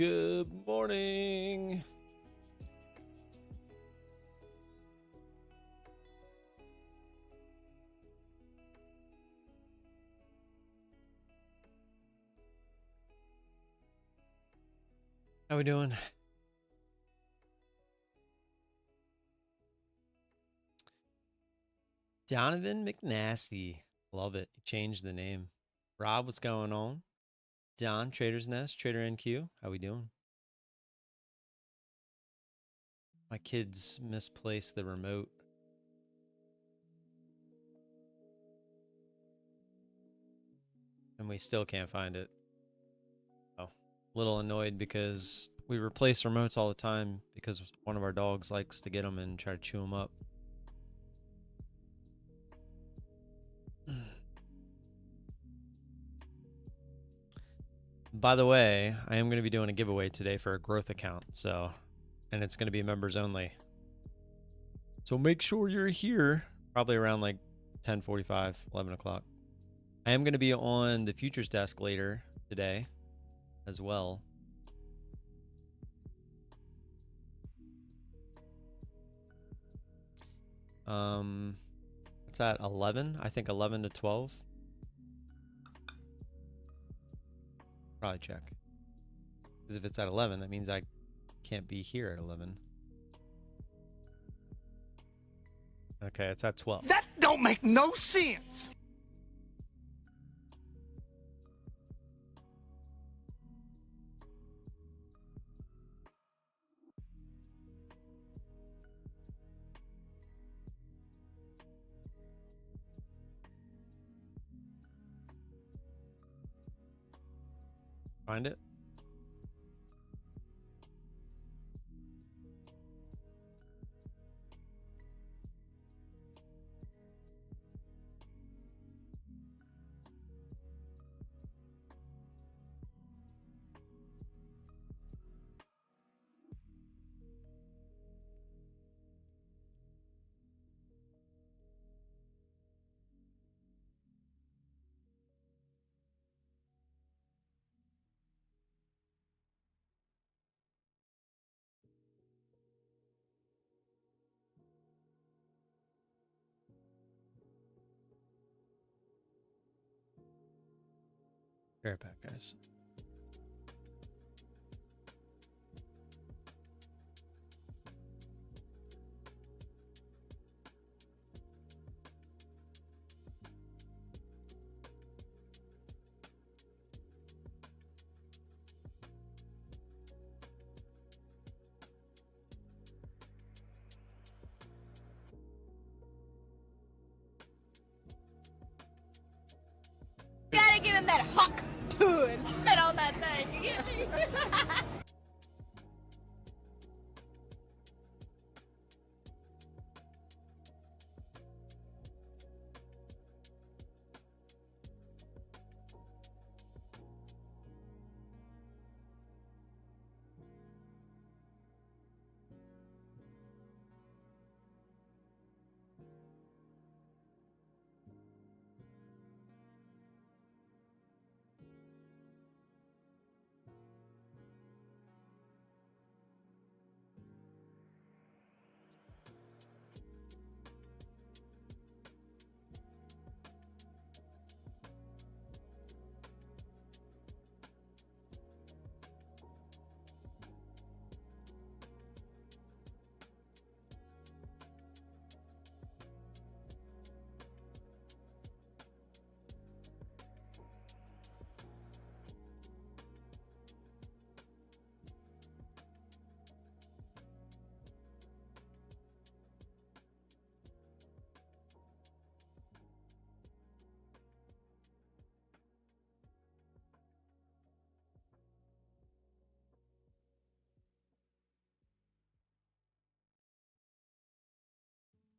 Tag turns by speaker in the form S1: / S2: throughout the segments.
S1: Good morning. How we doing? Donovan McNasty. Love it. You changed the name. Rob, what's going on? Don, Trader's Nest, Trader NQ. How we doing? My kids misplaced the remote. And we still can't find it. Oh, a little annoyed because we replace remotes all the time because one of our dogs likes to get them and try to chew them up. By the way, I am going to be doing a giveaway today for a growth account, and it's going to be members only. So make sure you're here, probably around like 10:45, 11 o'clock. I am going to be on the futures desk later today as well. It's at 11, I think 11 to 12. Probably check. Because if it's at 11, that means I can't be here at 11. Okay, it's at 12.
S2: That don't make no sense.
S1: Find it? Bear back, guys.
S3: You gotta give him that huck too and spit on that thing. You get me?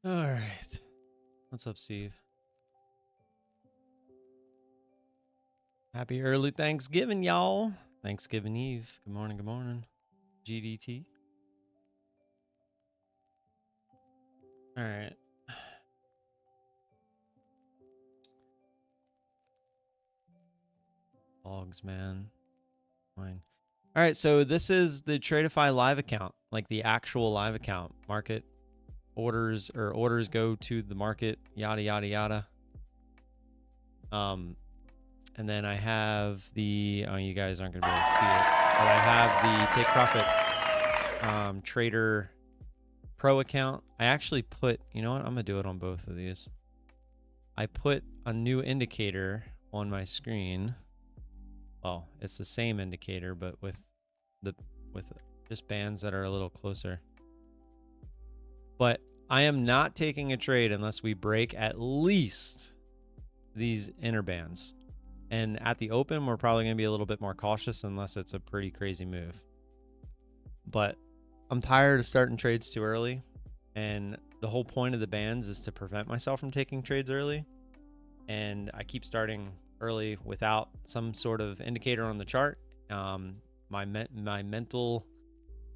S3: All right. What's up, Steve? Happy early Thanksgiving, y'all. Thanksgiving Eve. Good morning, good morning. GDT. All right. Logs, man. Fine.
S1: All right, so this is the Tradeify live account, like the actual live account. Market orders or orders go to the market, yada yada yada. And then I have the, oh, you guys aren't gonna be able to see it, but I have the Take Profit Trader Pro account. I actually put, you know what? I'm gonna do it on both of these. I put a new indicator on my screen. Well, it's the same indicator, but with just bands that are a little closer. But I am not taking a trade unless we break at least these inner bands. And at the open, we're probably going to be a little bit more cautious unless it's a pretty crazy move. But I'm tired of starting trades too early. And the whole point of the bands is to prevent myself from taking trades early. And I keep starting early without some sort of indicator on the chart. My mental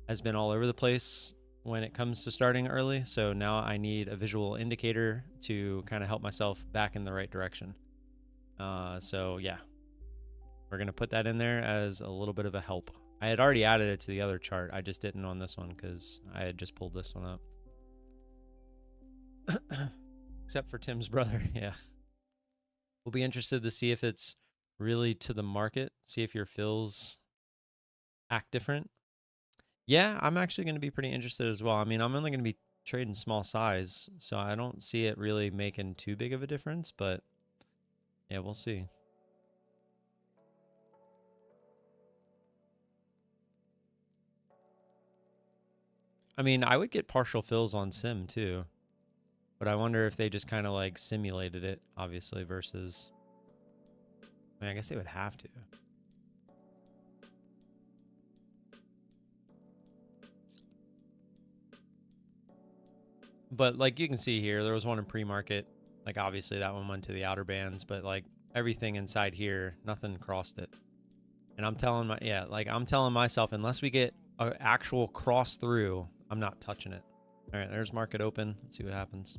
S1: has been all over the place when it comes to starting early. So now I need a visual indicator to kind of help myself back in the right direction. So yeah, we're going to put that in there as a little bit of a help. I had already added it to the other chart. I just didn't on this one because I had just pulled this one up. Except for Tim's brother. Yeah. We'll be interested to see if it's really to the market, see if your fills act different. Yeah, I'm actually going to be pretty interested as well. I mean, I'm only going to be trading small size, so I don't see it really making too big of a difference, but yeah, we'll see. I mean, I would get partial fills on sim too, but I wonder if they just kind of like simulated it, obviously, versus, I mean, I guess they would have to. But like you can see here, there was one in pre-market. Like obviously that one went to the outer bands, but like everything inside here, nothing crossed it. And I'm telling I'm telling myself, unless we get an actual cross through, I'm not touching it. All right, there's market open. Let's see what happens.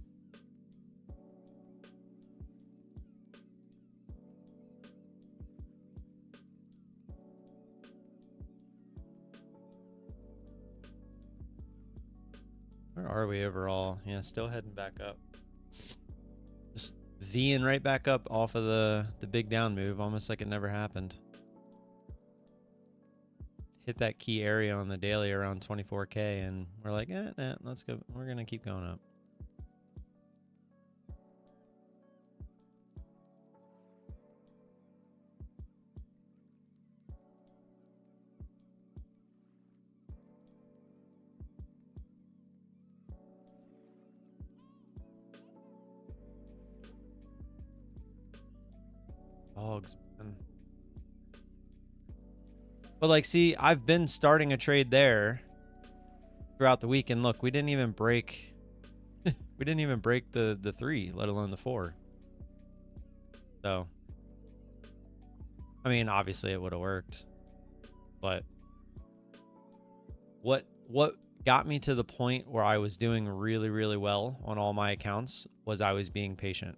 S1: Where are we overall? Yeah, still heading back up. Just V'ing right back up off of the big down move, almost like it never happened. Hit that key area on the daily around 24K, and we're like, let's go. We're going to keep going up. Dogs, man. But like, see, I've been starting a trade there throughout the week, and look, we didn't even break we didn't even break the 3, let alone the 4. So I mean, obviously it would have worked, but what got me to the point where I was doing really, really well on all my accounts was I was being patient.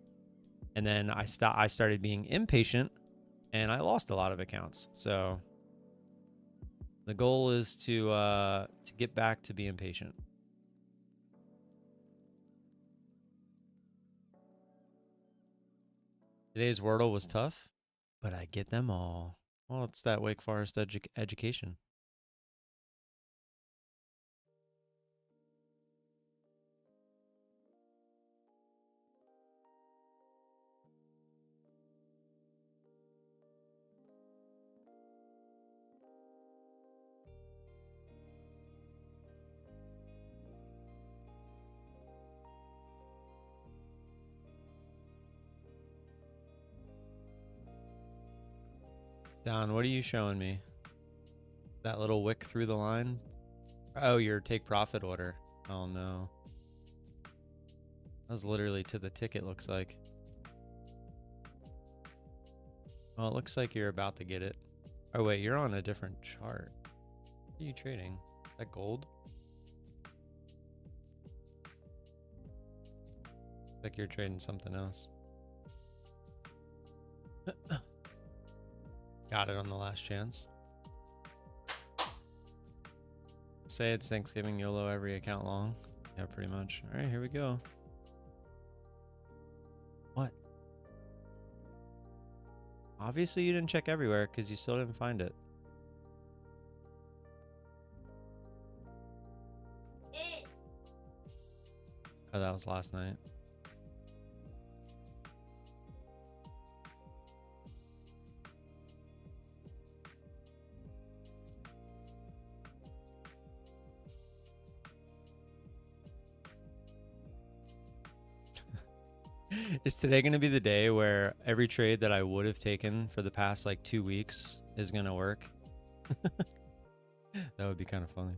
S1: And then I started being impatient, and I lost a lot of accounts. So the goal is to get back to being patient. Today's Wordle was tough, but I get them all. Well, it's that Wake Forest education. Don, what are you showing me? That little wick through the line? Oh, your take profit order. Oh no. That was literally to the ticket, looks like. Well, it looks like you're about to get it. Oh wait, you're on a different chart. What are you trading? Is that gold? Looks like you're trading something else. Got it on the last chance. say it's Thanksgiving YOLO every account long. Yeah, pretty much. All right, here we go. What? Obviously you didn't check everywhere because you still didn't find it. Oh, that was last night. Is today going to be the day where every trade that I would have taken for the past like 2 weeks is going to work? That would be kind of funny.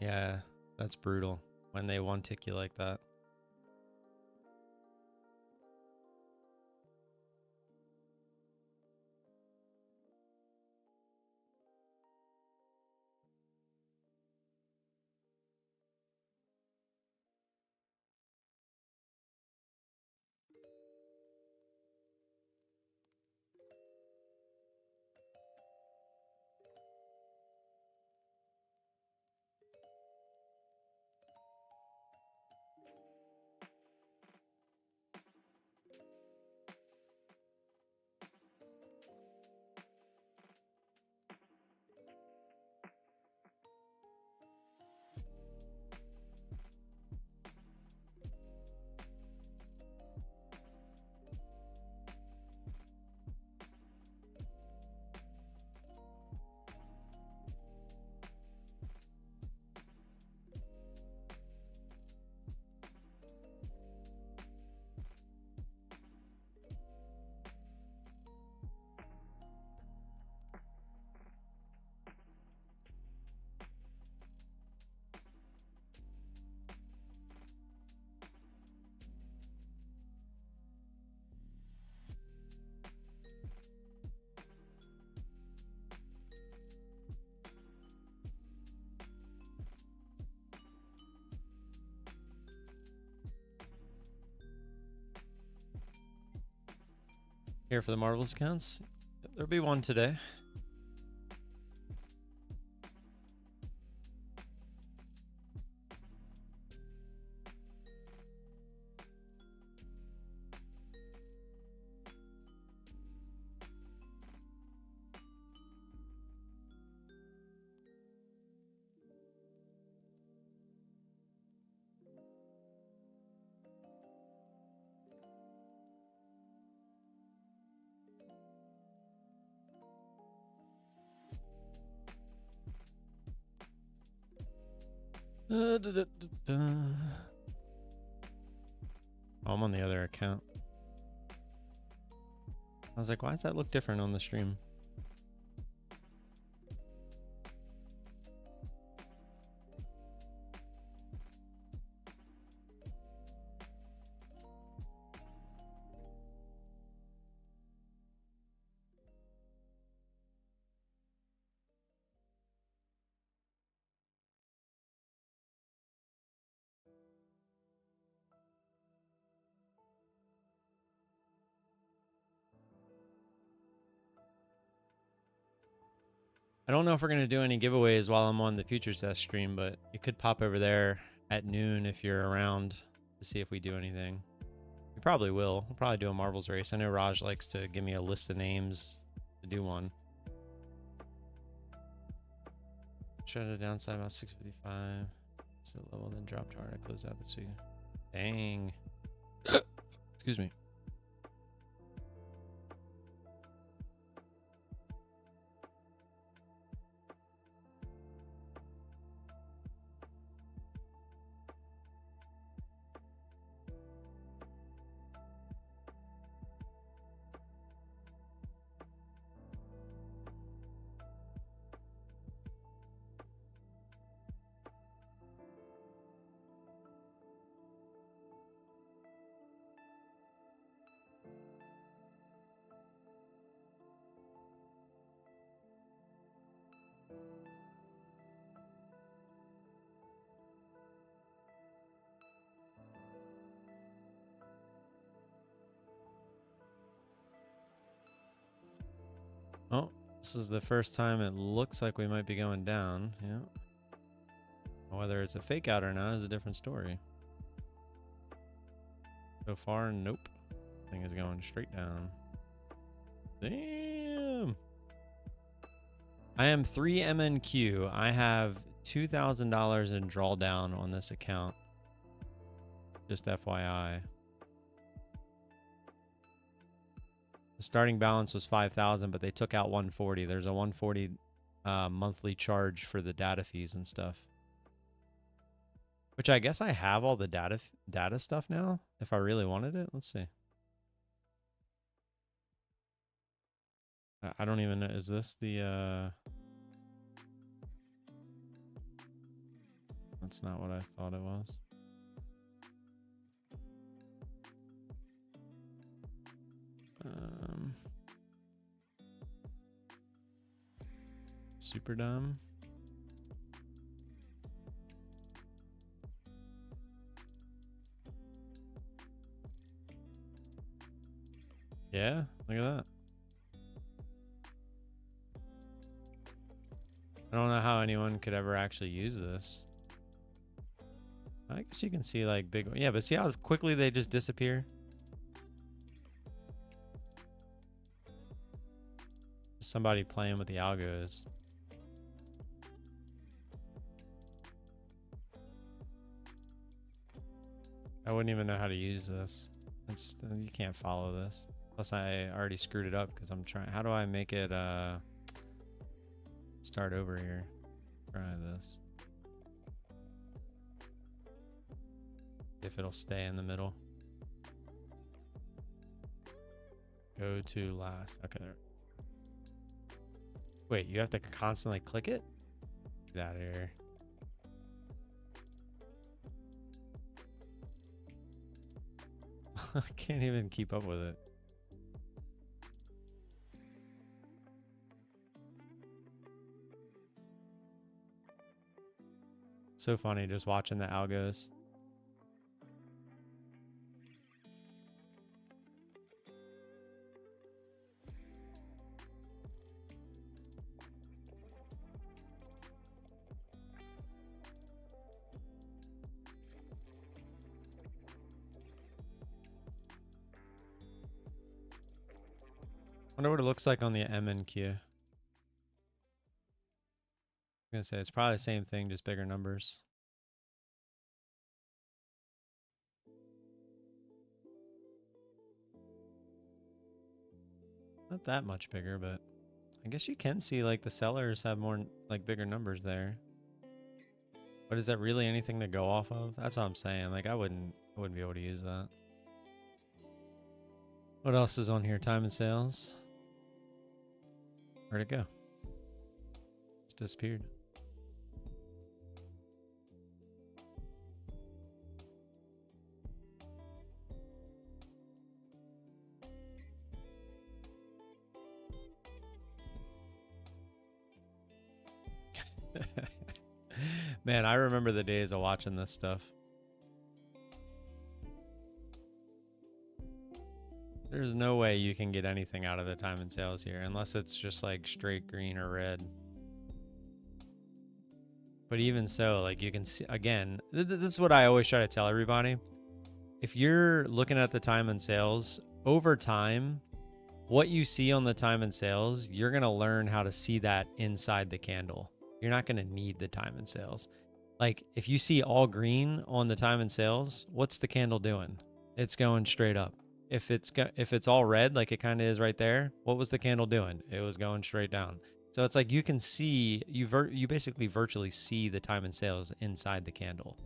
S1: Yeah, that's brutal when they one tick you like that. Here for the marbles accounts. There'll be one today. Da, da, da, da. Oh, I'm on the other account. I was like, why does that look different on the stream? I don't know if we're going to do any giveaways while I'm on the Futures Test stream, but you could pop over there at noon if you're around to see if we do anything. We probably will. We'll probably do a marbles race. I know Raj likes to give me a list of names to do one. Shut it downside about 655. It's the level, then dropped hard. I closed out this week. Dang. Excuse me. Oh, This is the first time it looks like we might be going down. Yeah. Whether it's a fake out or not is a different story. So far, nope. Thing is going straight down. Damn. I am 3 MNQ. I have $2,000 in drawdown on this account. Just FYI. The starting balance was 5,000, but they took out 140. There's a 140 monthly charge for the data fees and stuff. Which I guess I have all the data stuff now, if I really wanted it. Let's see. I don't even know. Is this the... That's not what I thought it was. Super dumb. Yeah, look at that. I don't know how anyone could ever actually use this. I guess you can see like big, yeah, but see how quickly they just disappear? Somebody playing with the algos. I wouldn't even know how to use this. You can't follow this. Plus I already screwed it up because I'm trying. How do I make it start over here? Try this. If it'll stay in the middle. Go to last. Okay, there. Wait, you have to constantly click it? Get out of here. I can't even keep up with it. So funny just watching the algos. Wonder what it looks like on the MNQ. I'm gonna say it's probably the same thing, just bigger numbers. Not that much bigger, but I guess you can see like the sellers have more like bigger numbers there. But is that really anything to go off of? That's what I'm saying. Like I wouldn't be able to use that. What else is on here? Time and sales. Where'd it go? Just disappeared. Man, I remember the days of watching this stuff. There's no way you can get anything out of the time and sales here unless it's just like straight green or red. But even so, like you can see, again, this is what I always try to tell everybody. If you're looking at the time and sales over time, what you see on the time and sales, you're going to learn how to see that inside the candle. You're not going to need the time and sales. Like if you see all green on the time and sales, what's the candle doing? It's going straight up. If it's all red, like it kind of is right there, what was the candle doing? It was going straight down. So it's like you can see, you basically virtually see the time and sales inside the candle.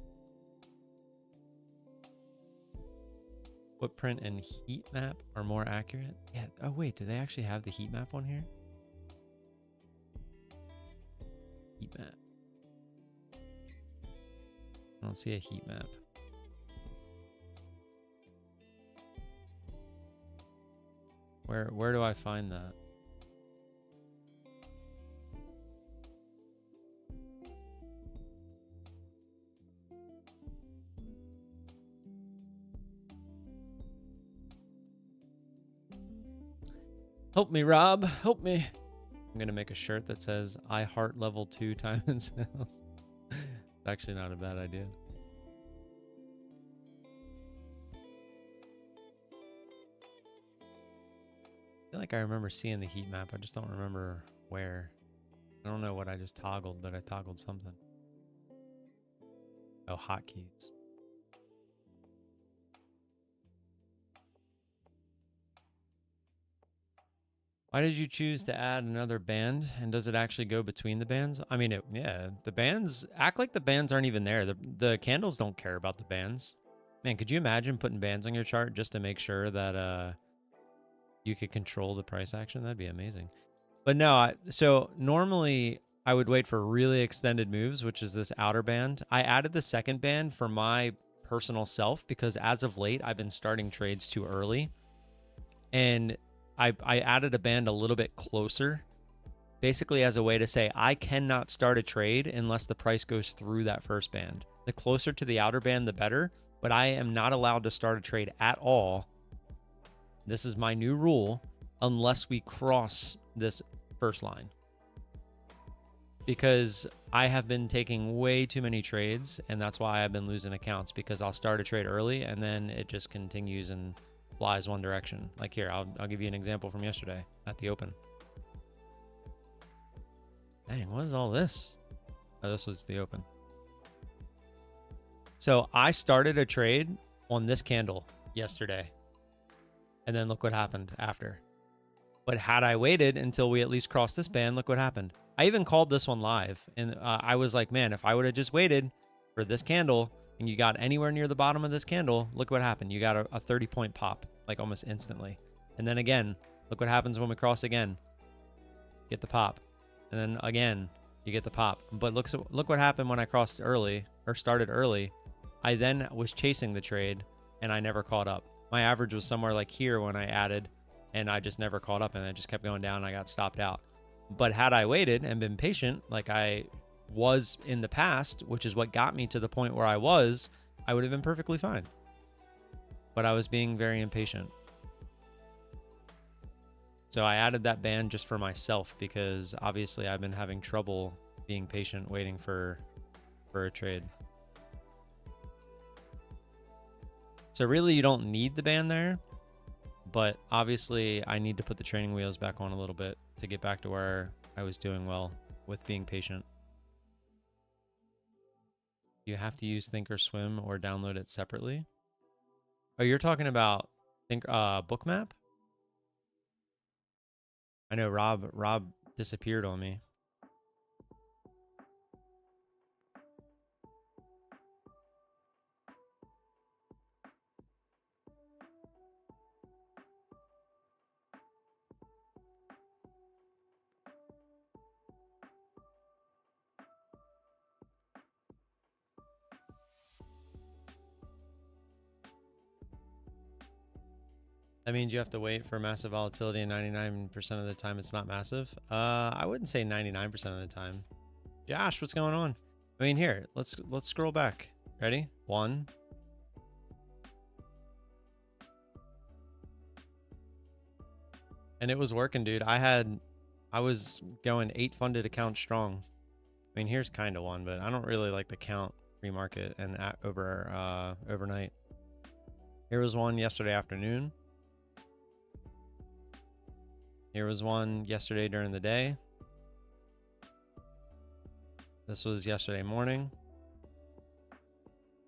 S1: Footprint and heat map are more accurate. Yeah. Oh wait, do they actually have the heat map on here? Heat map. I don't see a heat map. Where do I find that? Help me, Rob. Help me. I'm going to make a shirt that says, I heart level 2 time and sales. It's actually not a bad idea. I feel like I remember seeing the heat map. I just don't remember where. I don't know what I just toggled, but I toggled something. Oh, hotkeys. Why did you choose to add another band? And does it actually go between the bands? I mean, yeah, the bands act like the bands aren't even there. The candles don't care about the bands. Man, could you imagine putting bands on your chart just to make sure that you could control the price action? That'd be amazing. But no, so normally I would wait for really extended moves, which is this outer band. I added the second band for my personal self because as of late, I've been starting trades too early. And I added a band a little bit closer, basically as a way to say, I cannot start a trade unless the price goes through that first band. The closer to the outer band, the better, but I am not allowed to start a trade at all. This is my new rule, unless we cross this first line. Because I have been taking way too many trades, and that's why I've been losing accounts, because I'll start a trade early and then it just continues and flies one direction. Like here, I'll give you an example from yesterday at the open. Dang, what is all this? Oh, this was the open. So I started a trade on this candle yesterday, and then look what happened after. But had I waited until we at least crossed this band, look what happened. I even called this one live, and I was like, man, if I would have just waited for this candle and you got anywhere near the bottom of this candle, look what happened. You got a 30-point pop, like almost instantly. And then again, look what happens when we cross again. Get the pop. And then again, you get the pop. But look what happened when I crossed early, or started early. I then was chasing the trade, and I never caught up. My average was somewhere like here when I added, and I just never caught up, and it just kept going down, and I got stopped out. But had I waited and been patient, like I was in the past, which is what got me to the point where I was, I would have been perfectly fine. But I was being very impatient. So I added that band just for myself, because obviously I've been having trouble being patient, waiting for a trade. So really you don't need the band there, but obviously I need to put the training wheels back on a little bit to get back to where I was doing well with being patient. You have to use Thinkorswim or download it separately. Oh, you're talking about Bookmap? I know Rob disappeared on me. That means you have to wait for massive volatility, and 99% of the time it's not massive. I wouldn't say 99% of the time. Josh, what's going on? I mean, here, let's scroll back. Ready? 1. And it was working, dude. I was going 8 funded accounts strong. I mean, here's kind of one, but I don't really like to count pre-market and overnight. Here was one yesterday afternoon. Here was one yesterday during the day. This was yesterday morning.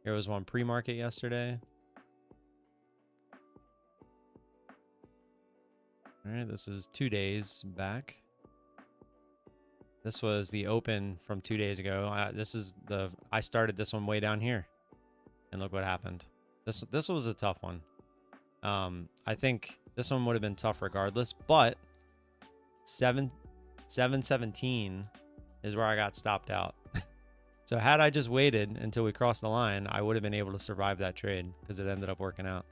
S1: Here was one pre-market yesterday. All right, this is 2 days back. This was the open from 2 days ago. I started this one way down here, and look what happened. This was a tough one. I think this one would have been tough regardless, but 717 is where I got stopped out. So had I just waited until we crossed the line, I would have been able to survive that trade because it ended up working out.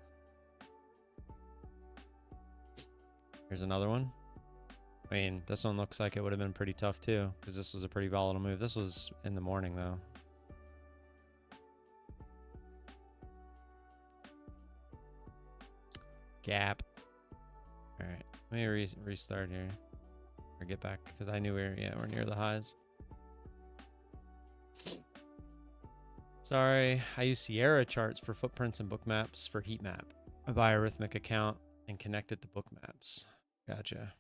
S1: Here's another one. I mean, this one looks like it would have been pretty tough too, because this was a pretty volatile move. This was in the morning though. Gap. All right, let me restart here. or get back because I knew we're near the highs. Sorry, I use Sierra charts for footprints and book maps for heat map. I buy a Rhythmic account and connect it to book maps. Gotcha.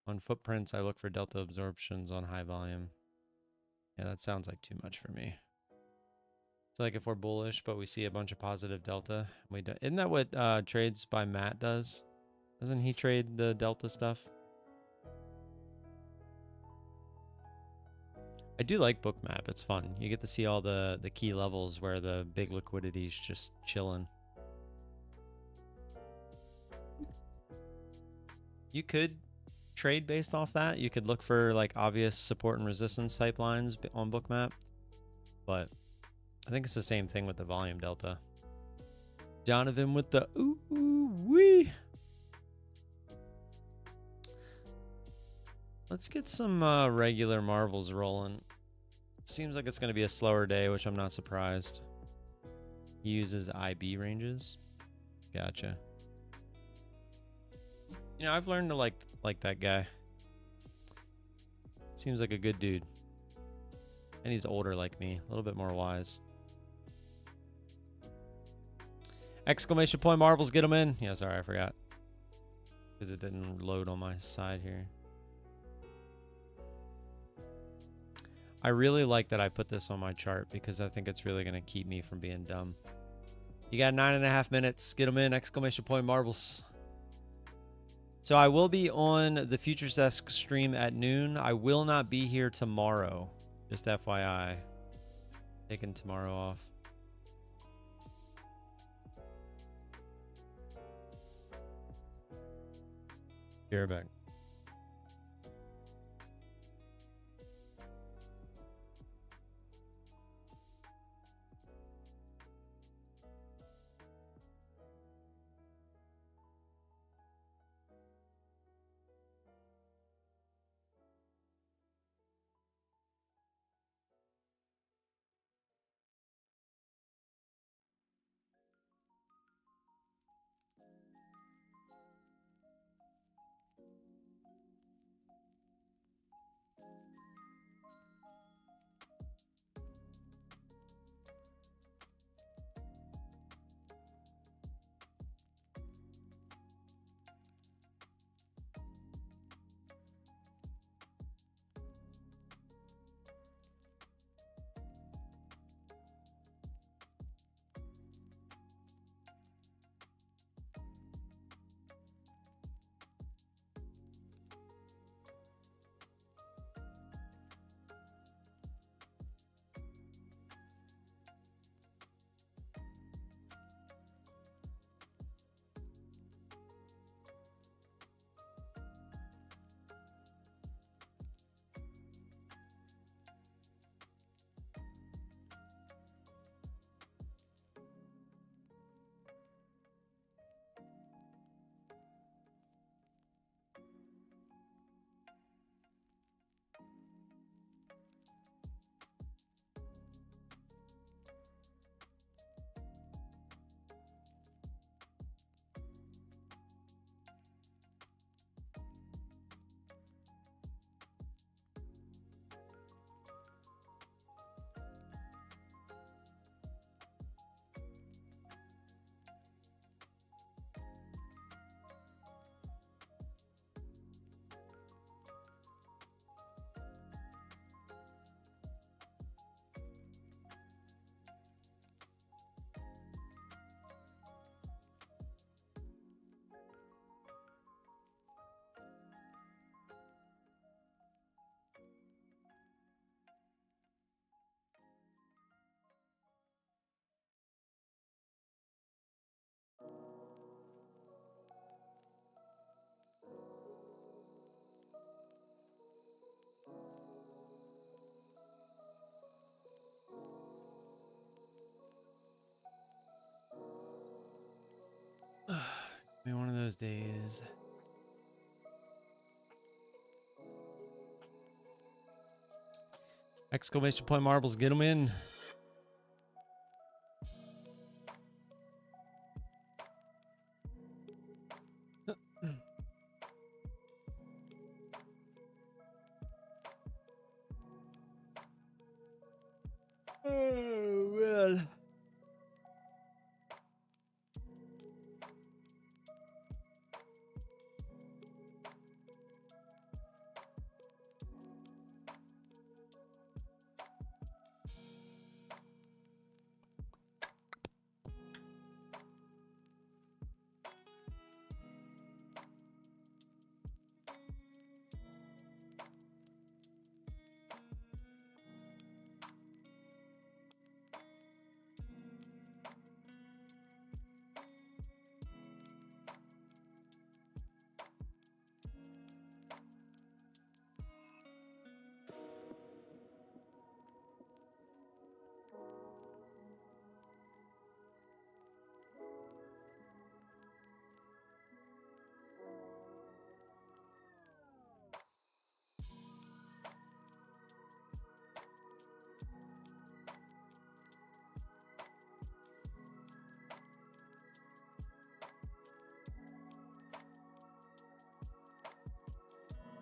S1: On footprints, I look for delta absorptions on high volume. Yeah, that sounds like too much for me. So like if we're bullish, but we see a bunch of positive delta, we do, isn't that what trades by Matt does? Doesn't he trade the delta stuff? I do like Bookmap. It's fun. You get to see all the key levels where the big liquidity's just chilling. You could trade based off that. You could look for like obvious support and resistance type lines on Bookmap, but I think it's the same thing with the volume delta. Donovan with the ooh-wee. Let's get some regular marbles rolling. Seems like it's going to be a slower day, which I'm not surprised. He uses IB ranges. Gotcha. You know, I've learned to like that guy. Seems like a good dude. And he's older like me, a little bit more wise. Exclamation point marbles, get them in. Yeah, sorry, I forgot. Because it didn't load on my side here. I really like that I put this on my chart because I think it's really going to keep me from being dumb. You got 9.5 minutes. Get them in. Exclamation point marbles. So I will be on the Futures Desk stream at noon. I will not be here tomorrow. Just FYI. Taking tomorrow off. Be right back. Be one of those days. Exclamation point marbles, get them in.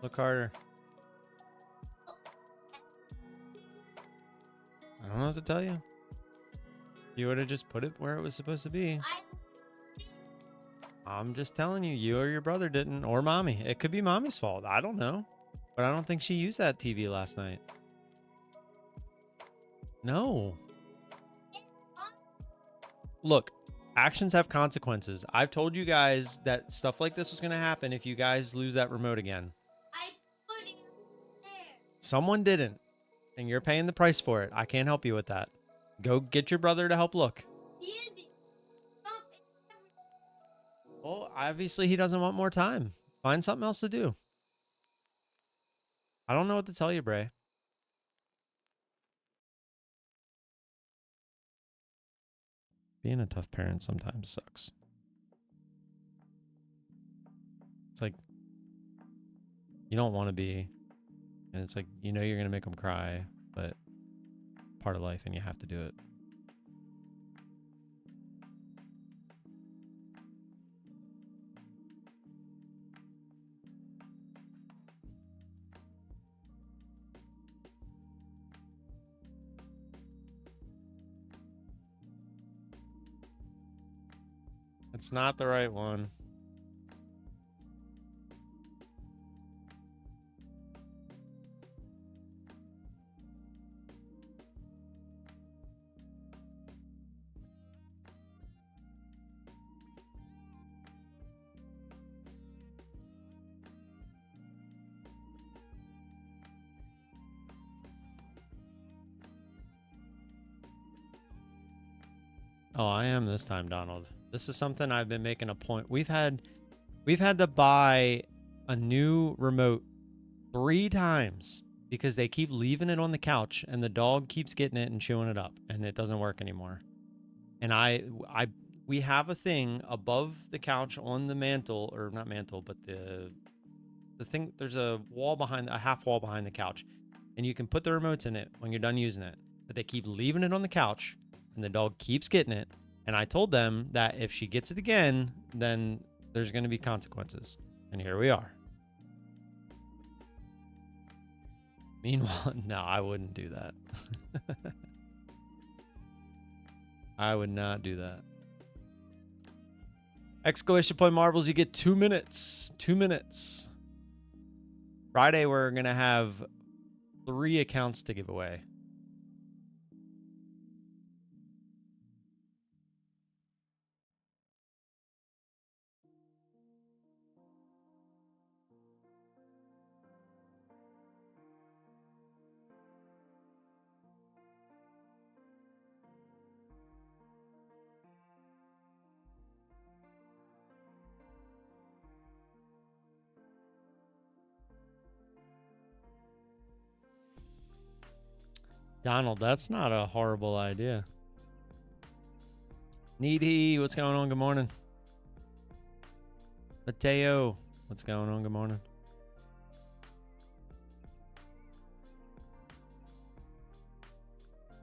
S1: Look harder. I don't know what to tell you. You would have just put it where it was supposed to be. I'm just telling you, you or your brother didn't, or mommy. It could be mommy's fault. I don't know. But I don't think she used that TV last night. No. Look, actions have consequences. I've told you guys that stuff like this was going to happen if you guys lose that remote again.
S3: I put it there.
S1: Someone didn't, and you're paying the price for it. I can't help you with that. Go get your brother to help look. Well, obviously he doesn't want more time. Find something else to do. I don't know what to tell you, Bray. Being a tough parent sometimes sucks. It's like you don't want to be, and it's like you know you're gonna make them cry, but part of life, and you have to do it. It's not the right one. Oh, I am this time, Donald. This is something I've been making a point. We've had to buy a new remote 3 times because they keep leaving it on the couch and the dog keeps getting it and chewing it up and it doesn't work anymore. And we have a thing above the couch on the mantle, or not mantle, but the thing, there's a half wall behind the couch, and you can put the remotes in it when you're done using it, but they keep leaving it on the couch and the dog keeps getting it. And I told them that if she gets it again, then there's going to be consequences. And here we are. Meanwhile, no, I wouldn't do that. I would not do that. Exclamation point marbles, you get 2 minutes. 2 minutes. Friday, we're going to have 3 accounts to give away. Donald, that's not a horrible idea. Needy, what's going on? Good morning. Mateo, what's going on? Good morning.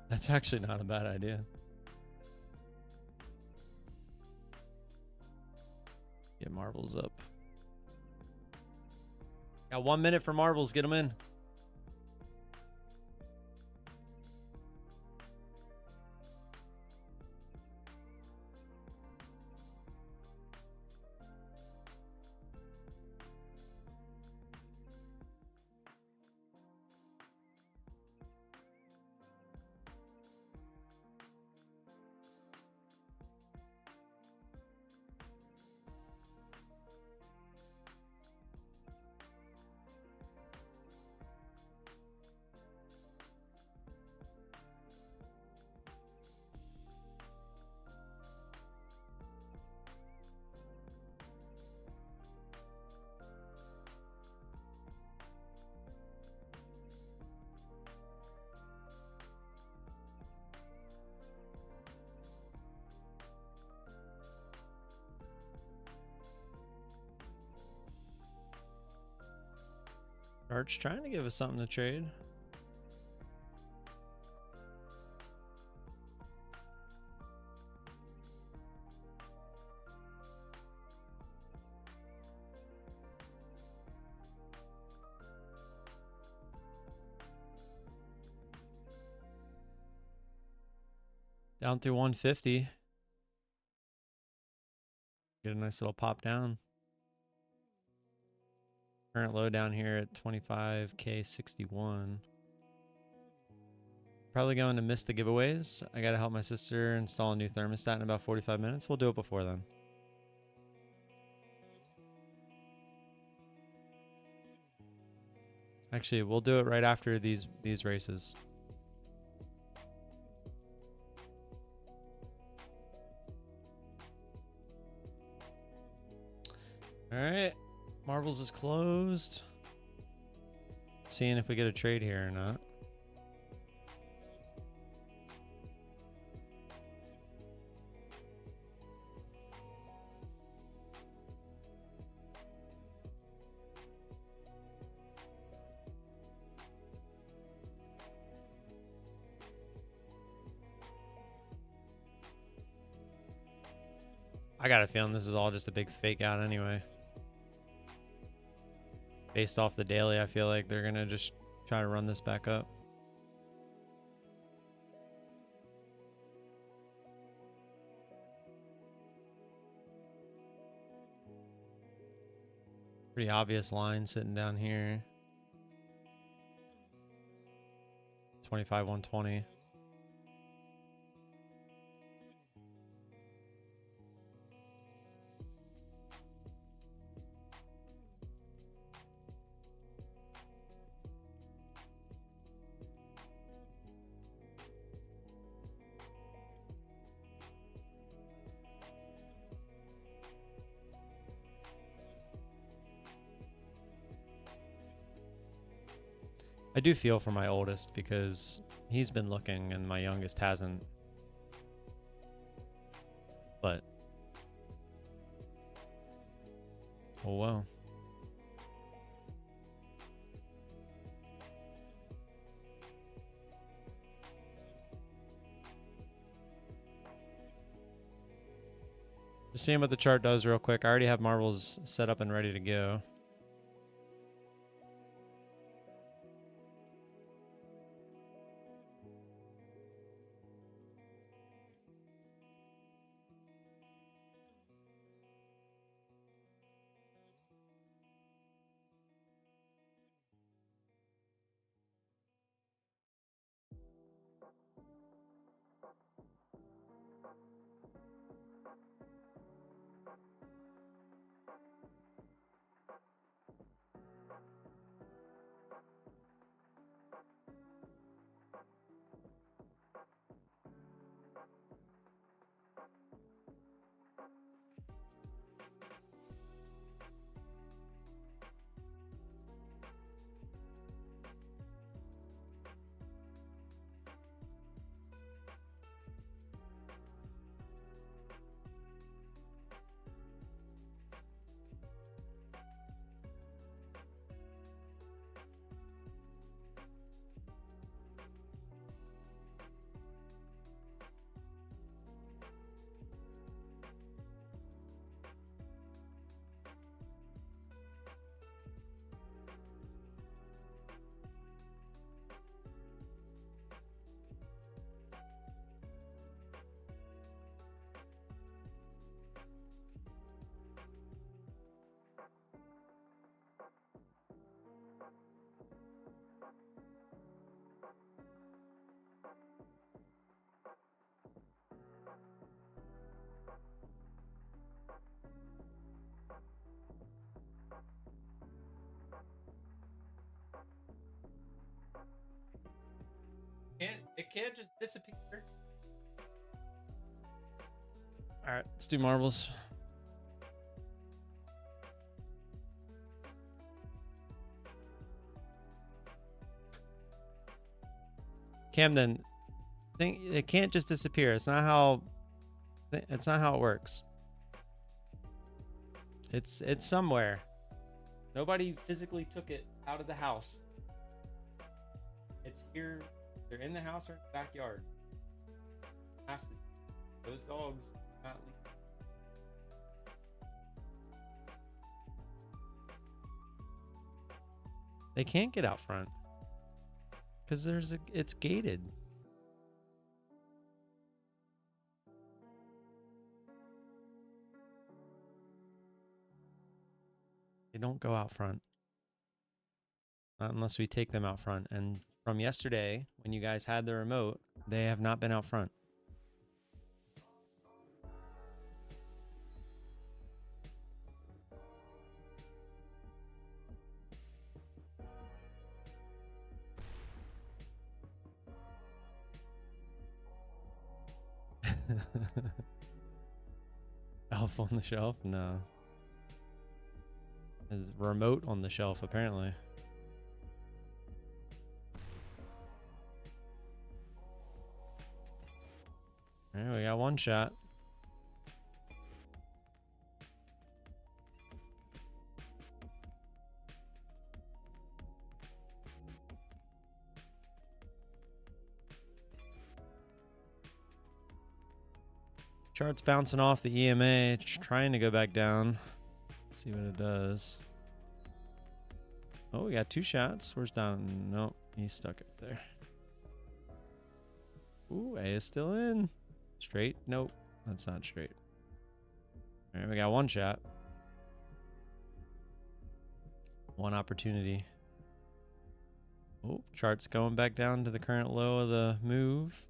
S1: That's actually not a bad idea. Get marbles up. Got 1 minute for marbles. Get them in. Arch trying to give us something to trade. Down through 150. Get a nice little pop down. Current low down here at 25K 61. Probably going to miss the giveaways. I got to help my sister install a new thermostat in about 45 minutes. We'll do it before then. Actually, we'll do it right after these races. All right, Marbles is closed. Seeing if we get a trade here or not. I got a feeling this is all just a big fake out anyway. Based off the daily, I feel like they're going to just try to run this back up. Pretty obvious line sitting down here. 25, 120. I do feel for my oldest because he's been looking and my youngest hasn't. But oh well. Just seeing what the chart does real quick. I already have marbles set up and ready to go. It can't just disappear. All right, let's do marbles. Camden, it can't just disappear. It's not how it works. It's somewhere. Nobody physically took it out of the house. It's here. They're in the house or in the backyard. Those dogs not leave. They can't get out front because it's gated. They don't go out front. Not unless we take them out front. And from yesterday, when you guys had the remote, they have not been out front. Elf on the shelf? No. There's remote on the shelf, apparently. Alright, we got one shot. Chart's bouncing off the EMA, trying to go back down. See what it does. Oh, we got two shots. Where's down? Nope, he's stuck up there. Ooh, A is still in. Straight? Nope, that's not straight. All right, we got one shot. One opportunity. Oh, chart's going back down to the current low of the move.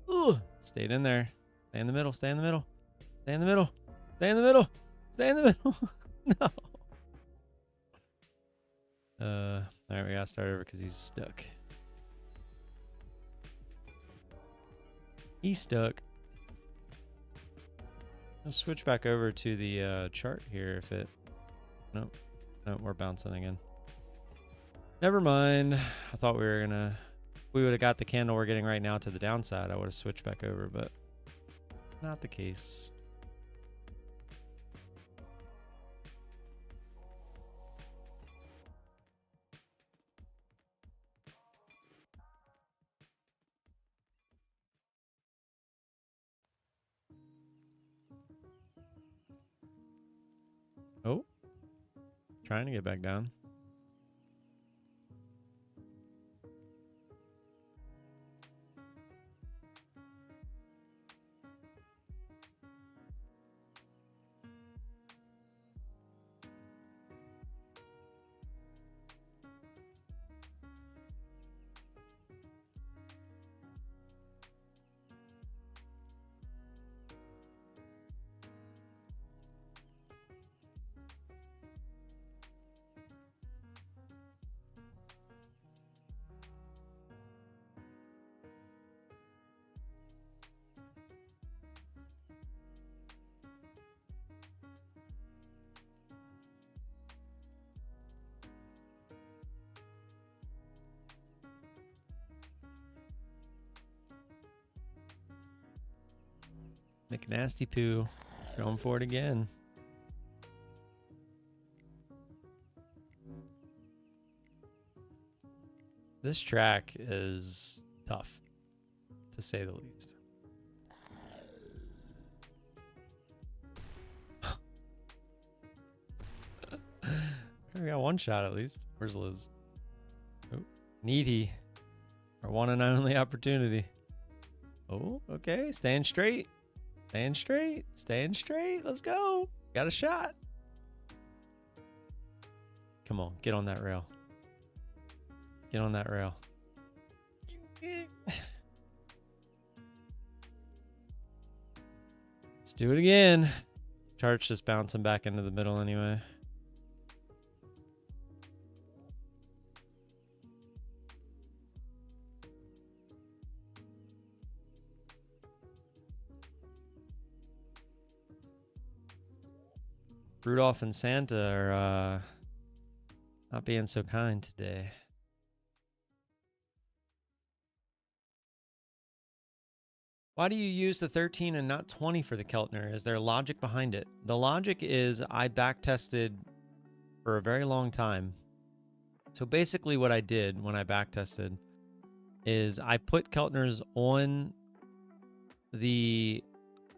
S1: Ooh, stayed in there. Stay in the middle, stay in the middle. Stay in the middle. Stay in the middle. Stay in the middle. No. Alright, we gotta start over because he's stuck. He's stuck. I'll switch back over to the chart here if it... Nope. Nope, we're bouncing again. Never mind. I thought we were gonna... If we would have got the candle we're getting right now to the downside, I would have switched back over, but not the case. Oh, trying to get back down. Make a nasty poo. Going for it again. This track is tough, to say the least. We got one shot at least. Where's Liz? Oh, needy. Our one and only opportunity. Oh, okay. Staying straight. Staying straight. Staying straight. Let's go. Got a shot. Come on. Get on that rail. Get on that rail. Let's do it again. Chart's just bouncing back into the middle anyway. Rudolph and Santa are not being so kind today. Why do you use the 13 and not 20 for the Keltner? Is there logic behind it? The logic is I back tested for a very long time. So basically what I did when I back tested is I put Keltners on the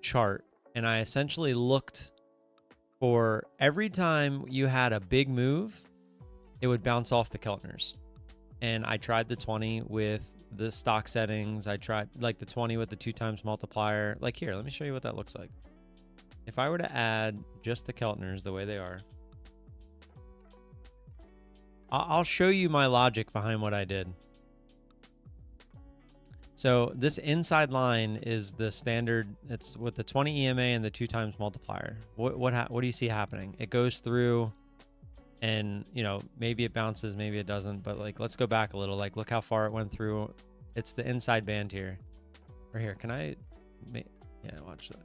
S1: chart and I essentially looked for every time you had a big move, it would bounce off the Keltners. And I tried the 20 with the stock settings. I tried like the 20 with the 2x multiplier. Like here, let me show you what that looks like. If I were to add just the Keltners the way they are, I'll show you my logic behind what I did. So this inside line is the standard. It's with the 20 EMA and the 2 times multiplier. What do you see happening? It goes through, and you know, maybe it bounces, maybe it doesn't. But like, let's go back a little. Like, look how far it went through. It's the inside band here. Right here. Can I? Yeah, watch that.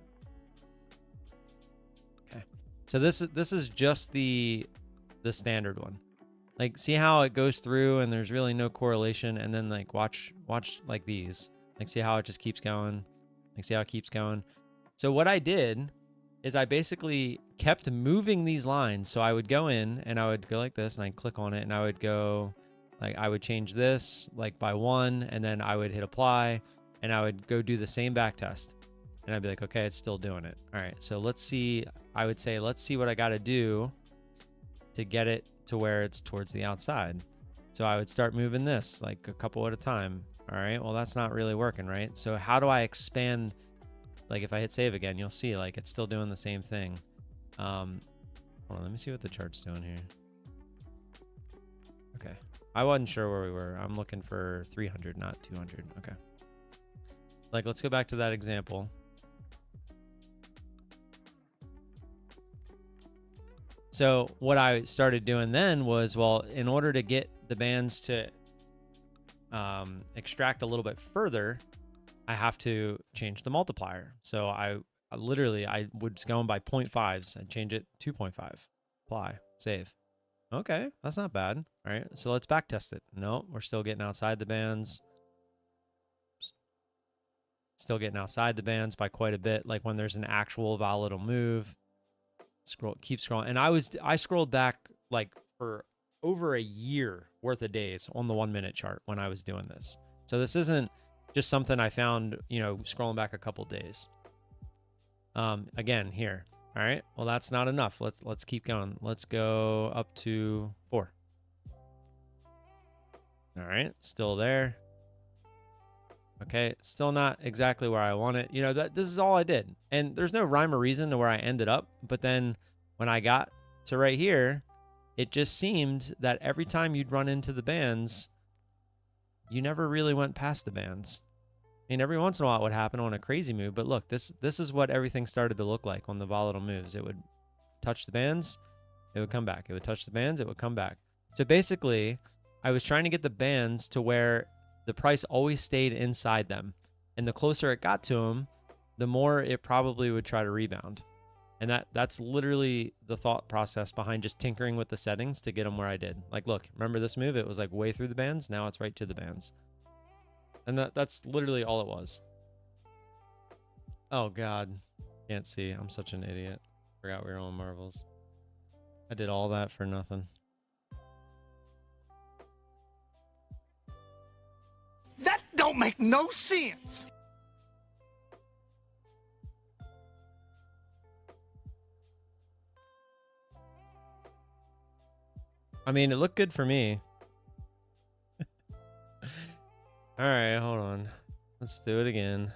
S1: Okay. So this is just the standard one. Like, see how it goes through and there's really no correlation, and then like watch like these. Like, see how it just keeps going. Like, see how it keeps going. So what I did is I basically kept moving these lines. So I would go in and I would go like this, and I'd click on it, and I would go like, I would change this like by 1, and then I would hit apply, and I would go do the same back test. And I'd be like, okay, it's still doing it. All right, so let's see. I would say, let's see what I got to do to get it to where it's towards the outside. So I would start moving this like a couple at a time. All right, well, that's not really working, right? So how do I expand? Like, if I hit save again, you'll see like it's still doing the same thing. Hold on, let me see what the chart's doing here. Okay, I wasn't sure where we were. I'm looking for 300, not 200. Okay, like, let's go back to that example. So what I started doing then was, well, in order to get the bands to extract a little bit further, I have to change the multiplier. So I literally would go by 0.5s. I'd change it to 2.5. Apply, save. Okay, that's not bad. All right, so let's back test it. No, we're still getting outside the bands. Still getting outside the bands by quite a bit. Like when there's an actual volatile move. Keep scrolling, and I scrolled back like for over a year worth of days on the 1 minute chart when I was doing this. So this isn't just something I found, you know, scrolling back a couple days. Again here. All right, well, that's not enough. Let's keep going. Let's go up to 4. All right, still there. Okay, still not exactly where I want it. You know, this is all I did. And there's no rhyme or reason to where I ended up. But then when I got to right here, it just seemed that every time you'd run into the bands, you never really went past the bands. I mean, every once in a while it would happen on a crazy move. But look, this is what everything started to look like on the volatile moves. It would touch the bands, it would come back. It would touch the bands, it would come back. So basically, I was trying to get the bands to where the price always stayed inside them. And the closer it got to them, the more it probably would try to rebound. And that's literally the thought process behind just tinkering with the settings to get them where I did. Like, look, remember this move? It was like way through the bands. Now it's right to the bands. And that's literally all it was. Oh, God. Can't see. I'm such an idiot. Forgot we were on Marvels. I did all that for nothing.
S2: That don't make no sense.
S1: I mean, it looked good for me. All right, hold on. Let's do it again.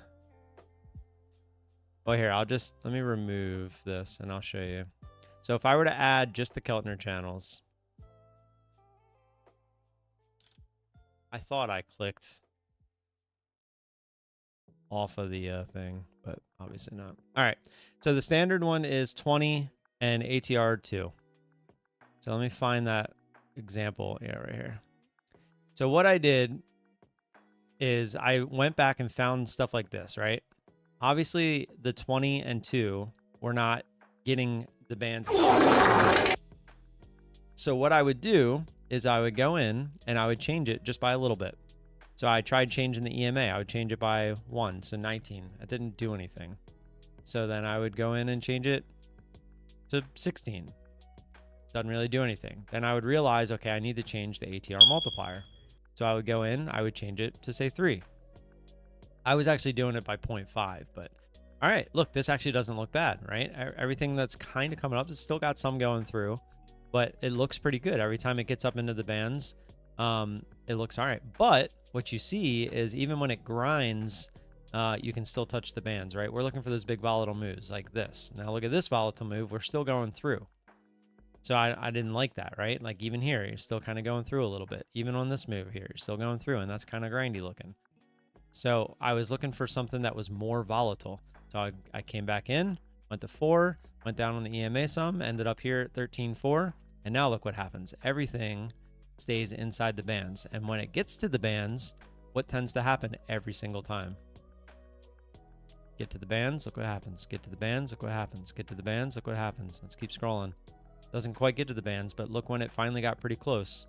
S1: Oh, here, let me remove this and I'll show you. So if I were to add just the Keltner channels, I thought I clicked off of the thing, but obviously not. All right, so the standard one is 20 and ATR 2. So let me find that example. Yeah, right here. So what I did is I went back and found stuff like this, right? Obviously, the 20 and 2 were not getting the bands. So what I would do is I would go in and I would change it just by a little bit. So I tried changing the EMA. I would change it by 1, so 19. That didn't do anything. So then I would go in and change it to 16. Doesn't really do anything. Then I would realize, okay, I need to change the ATR multiplier. So I would go in, I would change it to say 3. I was actually doing it by 0.5, but all right, look, this actually doesn't look bad, right? Everything that's kind of coming up, it's still got some going through, but it looks pretty good. Every time it gets up into the bands, it looks all right. But what you see is even when it grinds, you can still touch the bands, right? We're looking for those big volatile moves like this. Now look at this volatile move. We're still going through. So I didn't like that, right? Like even here, you're still kind of going through a little bit. Even on this move here, you're still going through, and that's kind of grindy looking. So I was looking for something that was more volatile. So I came back in, went to 4, went down on the EMA some, ended up here at 13.4. And now look what happens. Everything stays inside the bands. And when it gets to the bands, what tends to happen every single time? Get to the bands, look what happens. Get to the bands, look what happens. Get to the bands, look what happens. Let's keep scrolling. Doesn't quite get to the bands, but look when it finally got pretty close.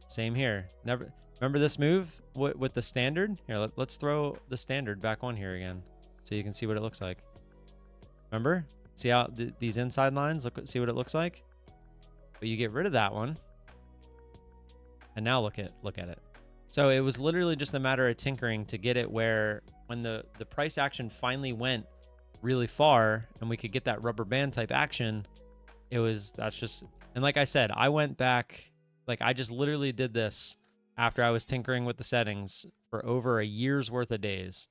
S1: Same here. Never remember this move with the standard? Here, let's throw the standard back on here again so you can see what it looks like. Remember? See how these inside lines, see what it looks like? But you get rid of that one. And now look at it. So it was literally just a matter of tinkering to get it where when the price action finally went really far and we could get that rubber band type action, that's just, and like I said, I went back, like I just literally did this after I was tinkering with the settings for over a year's worth of days.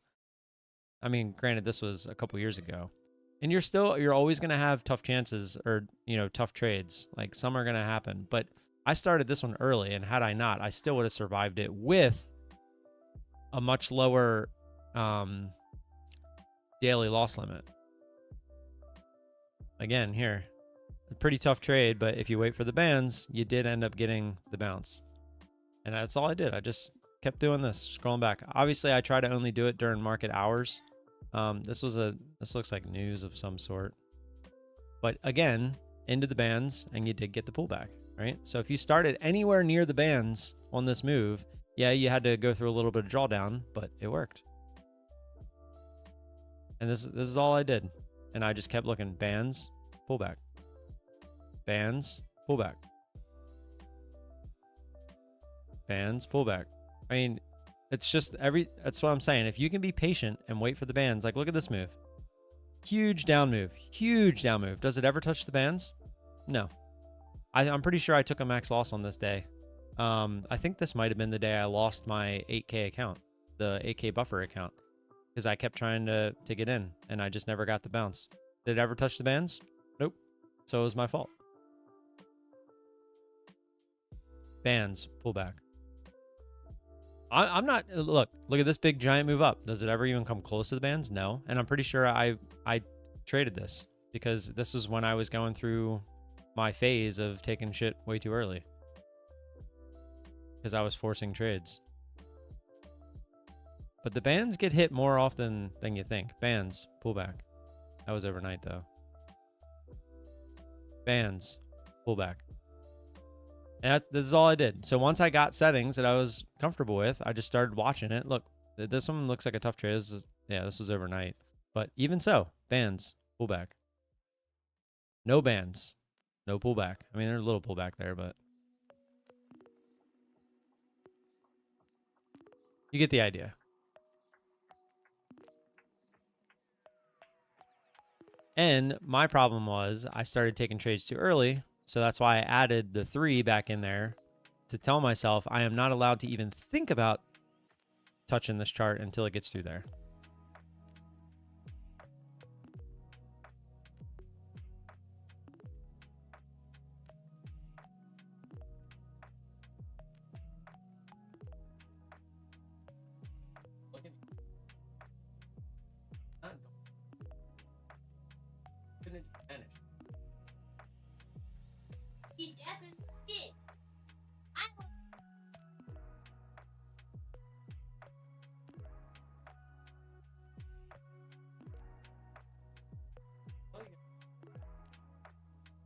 S1: I mean, granted, this was a couple years ago. And you're always going to have tough chances or, tough trades. Like some are going to happen. But I started this one early, and had I not, I still would have survived it with a much lower daily loss limit. Again, here, a pretty tough trade, but if you wait for the bands, you did end up getting the bounce. And that's all I did. I just kept doing this, scrolling back. Obviously, I try to only do it during market hours. This looks like news of some sort. But again, into the bands, and you did get the pullback, right? So if you started anywhere near the bands on this move, yeah, you had to go through a little bit of drawdown, but it worked. And this is all I did. And I just kept looking. Bands, pullback. Bands, pullback. Bands, pullback. I mean, it's just that's what I'm saying. If you can be patient and wait for the bands, like look at this move. Huge down move. Huge down move. Does it ever touch the bands? No. I'm pretty sure I took a max loss on this day. I think this might have been the day I lost my 8K account, the 8K buffer account, because I kept trying to get in and I just never got the bounce. Did it ever touch the bands? Nope. So it was my fault. Bands, pullback. I'm not, look at this big giant move up. Does it ever even come close to the bands? No. And I'm pretty sure I traded this because this is when I was going through my phase of taking shit way too early because I was forcing trades. But the bands get hit more often than you think. Bands, pullback. That was overnight though. Bands, pullback. And this is all I did. So once I got settings that I was comfortable with, I just started watching it. Look, this one looks like a tough trade. This was overnight. But even so, bands, pullback. No bands, no pullback. I mean, there's a little pullback there, but you get the idea. And my problem was I started taking trades too early. So that's why I added the 3 back in there to tell myself I am not allowed to even think about touching this chart until it gets through there.
S3: He definitely did.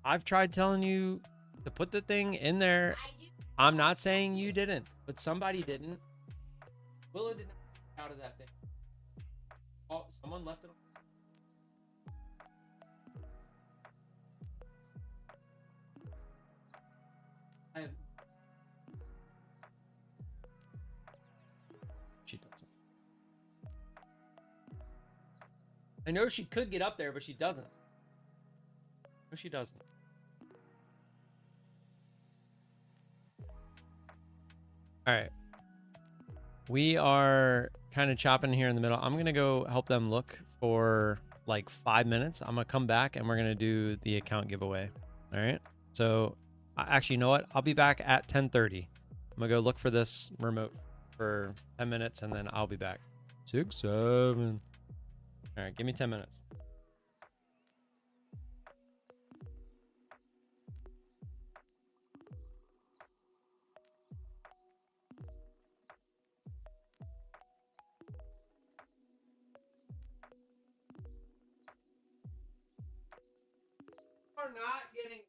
S1: I've tried telling you to put the thing in there. I'm not saying you didn't, but somebody didn't. Willow did not get out of that thing. Oh, someone left it on. She doesn't. I know she could get up there, but she doesn't. No, she doesn't. All right. We are kind of chopping here in the middle. I'm going to go help them look for like 5 minutes. I'm going to come back and we're going to do the account giveaway. All right. So actually, you know what? I'll be back at 10:30. I'm gonna go look for this remote for 10 minutes and then I'll be back. 6, 7. All right, give me 10 minutes. Are not getting.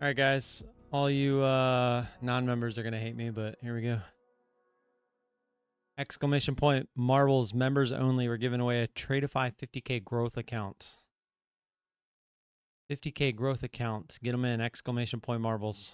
S1: All right, guys. All you non-members are gonna hate me, but here we go. Exclamation point marbles members only. We're giving away a Tradeify 50K growth account. 50K growth account. Get them in. Exclamation point marbles.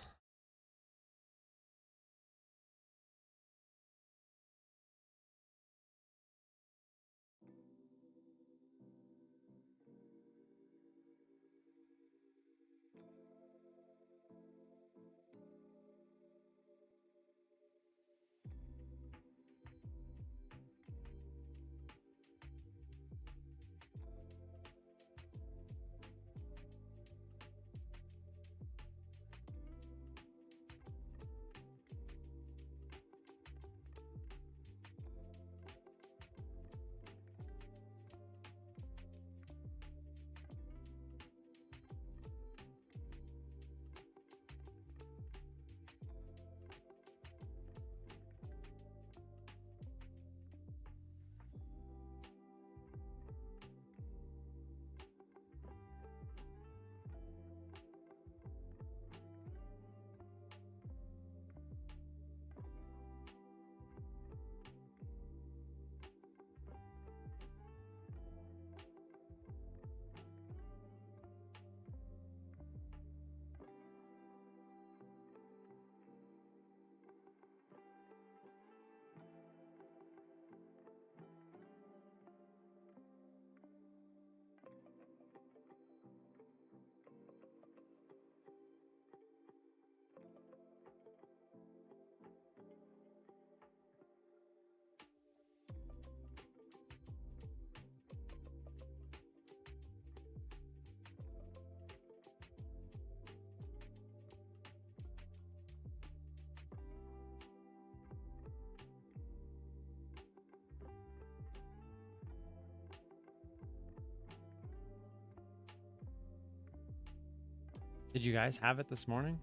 S1: Did you guys have it this morning?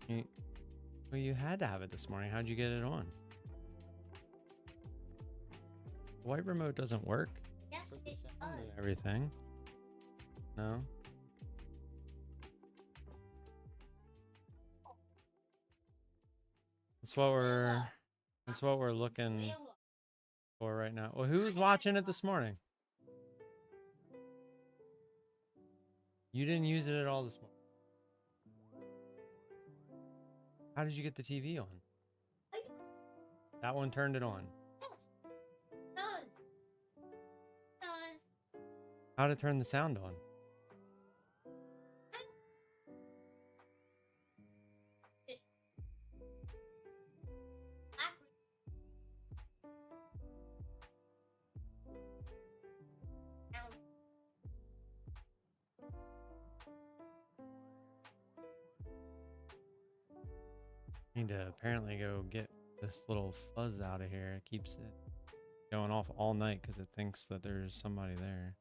S1: Well, you had to have it this morning. How'd you get it on? The white remote doesn't work.
S3: Yes,
S1: Put the
S3: it
S1: sound
S3: does.
S1: and everything. No. That's what we're looking for right now. Well, who was watching it this morning? You didn't use it at all this morning. How did you get the TV on? That one turned it on.
S3: Yes, it does. It does.
S1: How to turn the sound on?
S3: It,
S1: Need to apparently go get this little fuzz out of here. It keeps it going off all night because it thinks that there's somebody there.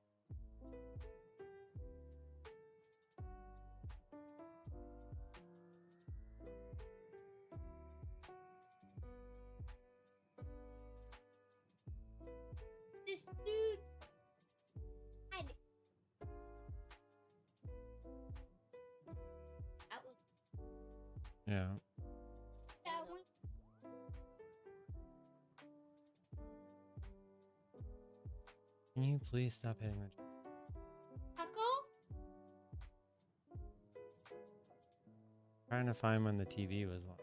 S3: this dude. Hide it. That was
S1: Yeah.
S3: that one.
S1: Can you please stop hitting the...
S3: Taco?
S1: Trying to find when the TV was on.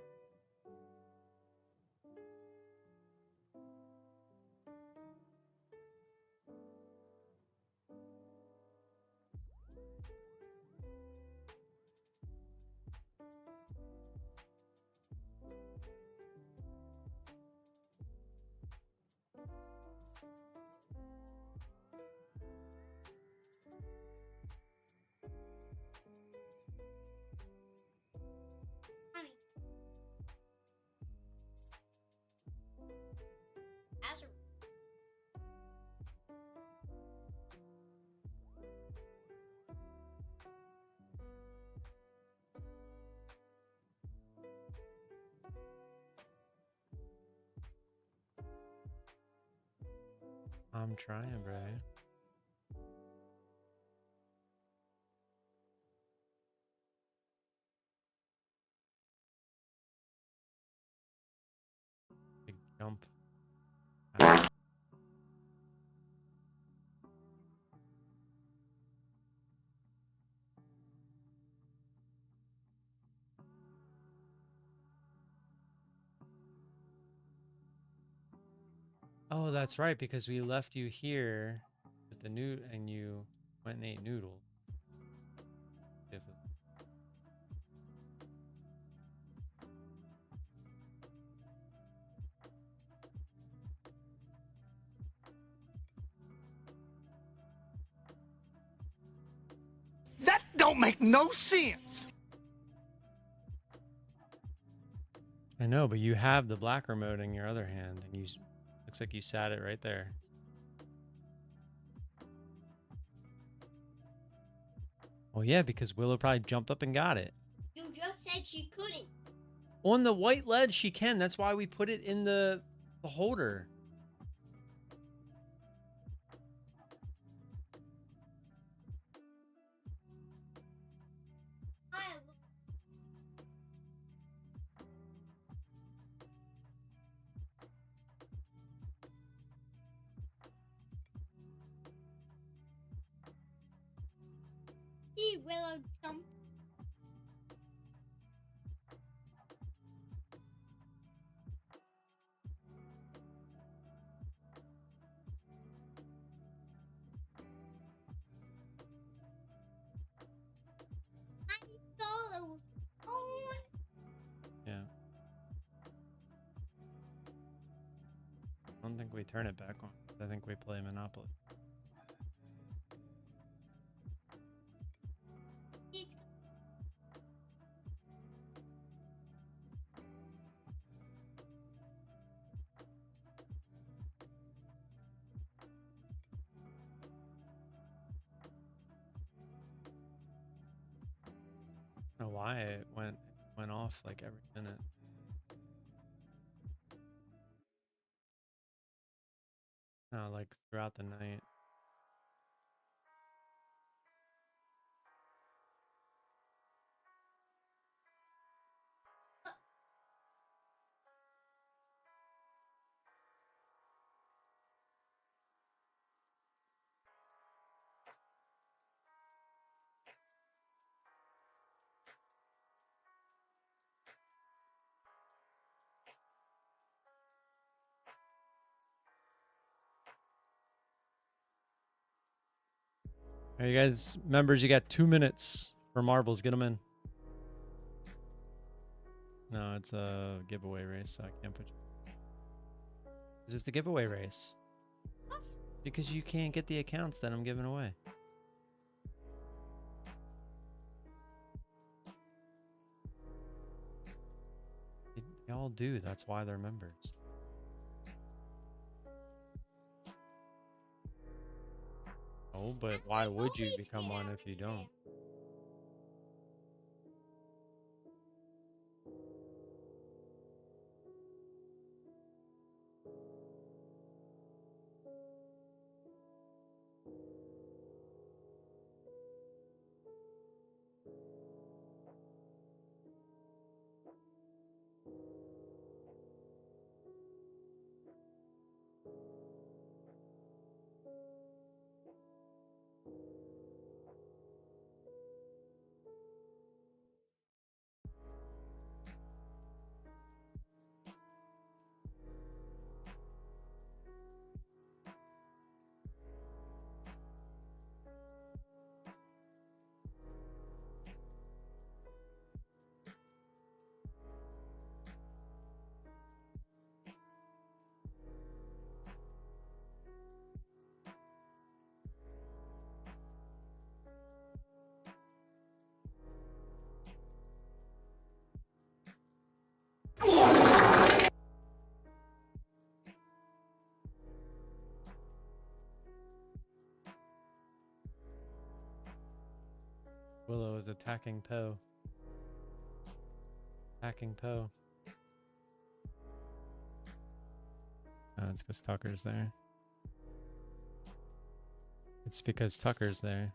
S3: Honey. As a
S1: I'm trying, bro. Jump. Oh, that's right, because we left you here with the noodle and you went and ate noodles.
S2: That don't make no sense.
S1: I know, but you have the black remote in your other hand, and looks like you sat it right there. Well, yeah, because Willow probably jumped up and got it.
S3: You just said she couldn't.
S1: On the white ledge, she can. That's why we put it in the holder.
S3: See Willow jump. I solo. Oh.
S1: Yeah. I don't think we turn it back on. I think we play Monopoly. I don't know why it went off like every minute. No, like throughout the night. All right, you guys, members, you got 2 minutes for marbles. Get them in. No, it's a giveaway race, so I can't put you. Is it the giveaway race? Because you can't get the accounts that I'm giving away. They all do. That's why they're members. Oh, but why would you become one if you don't? Willow is attacking Poe. Attacking Poe. Oh, it's because Tucker's there. It's because Tucker's there.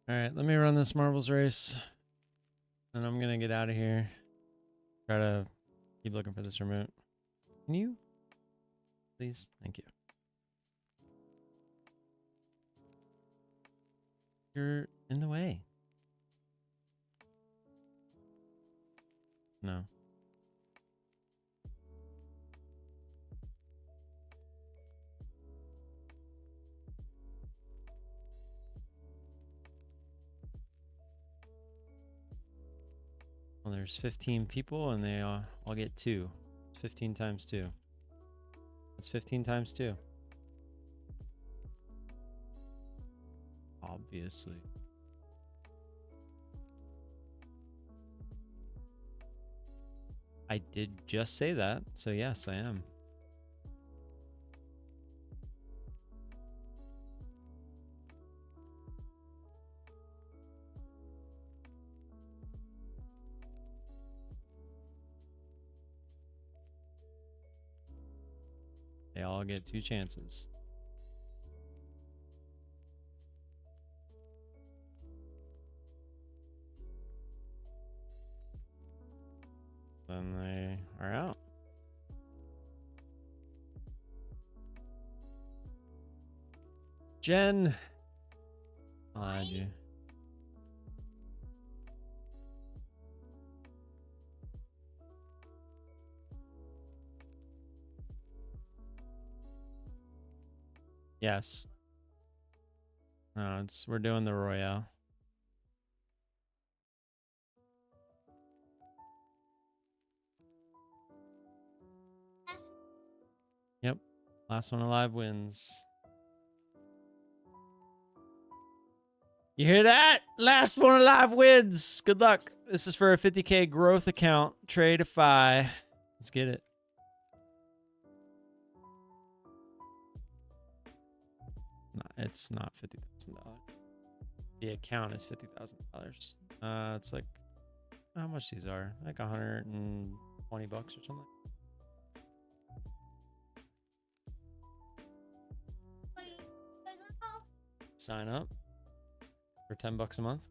S1: All right, let me run this marbles race. And I'm going to get out of here. Try to keep looking for this remote. Can you? Please? Thank you. You're in the way. No. Well, there's 15 people and they all get 2. 15 times 2. That's 15 times 2. Obviously. I did just say that, so yes, I am. They all get 2 chances. Then they are out. Jen. I'll add you. Yes. No, we're doing the Royale. Yep. Last one alive wins. You hear that? Last one alive wins. Good luck. This is for a 50K growth account. Tradeify. Let's get it. No, it's not $50,000. The account is $50,000. It's like how much these are? Like $120 or something. Sign up for $10 a month.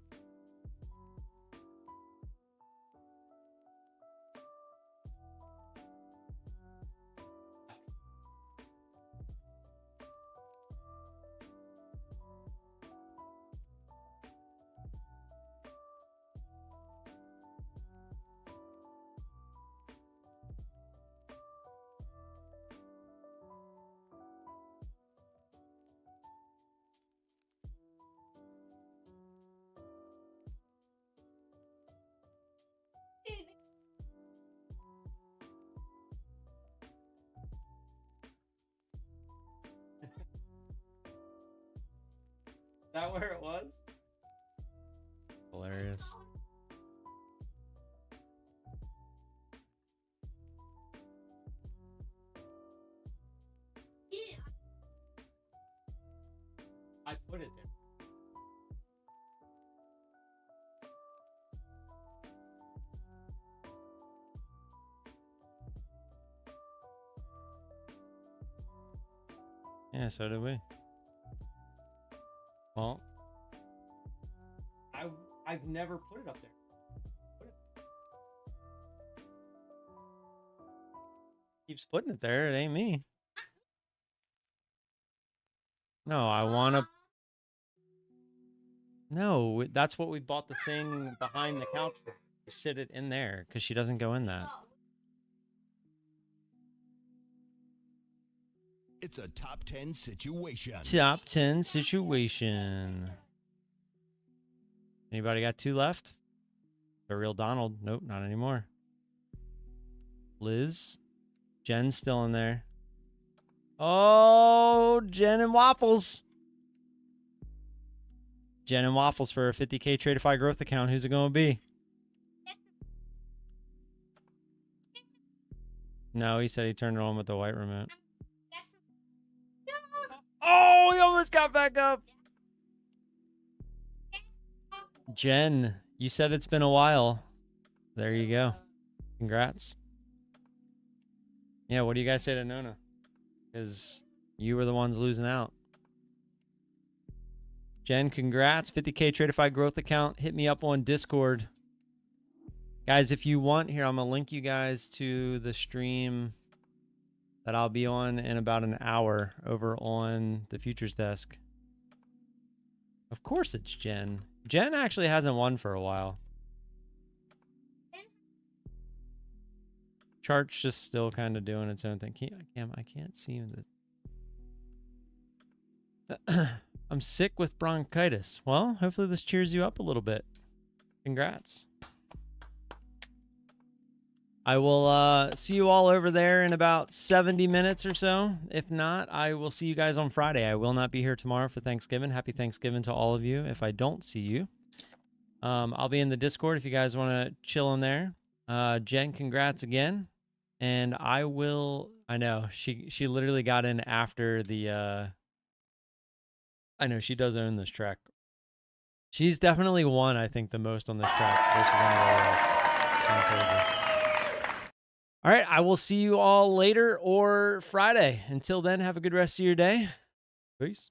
S1: Is that where it was? Hilarious. I put it there. Yeah, so did we. Well, I've never put it up there. Keeps putting it there. It ain't me. No, I want to. No, that's what we bought the thing behind the couch for. We sit it in there because she doesn't go in that.
S4: It's a top 10 situation.
S1: Top 10 situation. Anybody got 2 left? The real Donald. Nope, not anymore. Liz. Jen's still in there. Oh, Jen and Waffles. Jen and Waffles for a 50K Tradeify growth account. Who's it going to be? No, he said he turned it on with the white remote. Oh, he almost got back up. Jen, you said it's been a while. There you go. Congrats. Yeah, what do you guys say to Nona? Because you were the ones losing out. Jen, congrats. 50K Tradeify growth account. Hit me up on Discord. Guys, if you want, here, I'm going to link you guys to the stream that I'll be on in about an hour over on the futures desk. Of course it's Jen. Jen actually hasn't won for a while. Chart's just still kind of doing its own thing. I can't see this. I'm sick with bronchitis. Well, hopefully this cheers you up a little bit. Congrats. I will see you all over there in about 70 minutes or so. If not, I will see you guys on Friday. I will not be here tomorrow for Thanksgiving. Happy Thanksgiving to all of you if I don't see you. I'll be in the Discord if you guys want to chill in there. Jen, congrats again. And I know, she literally got in after the, I know, she does own this track. She's definitely won, I think, the most on this track versus anywhere else. Kind of crazy. All right, I will see you all later or Friday. Until then, have a good rest of your day. Peace.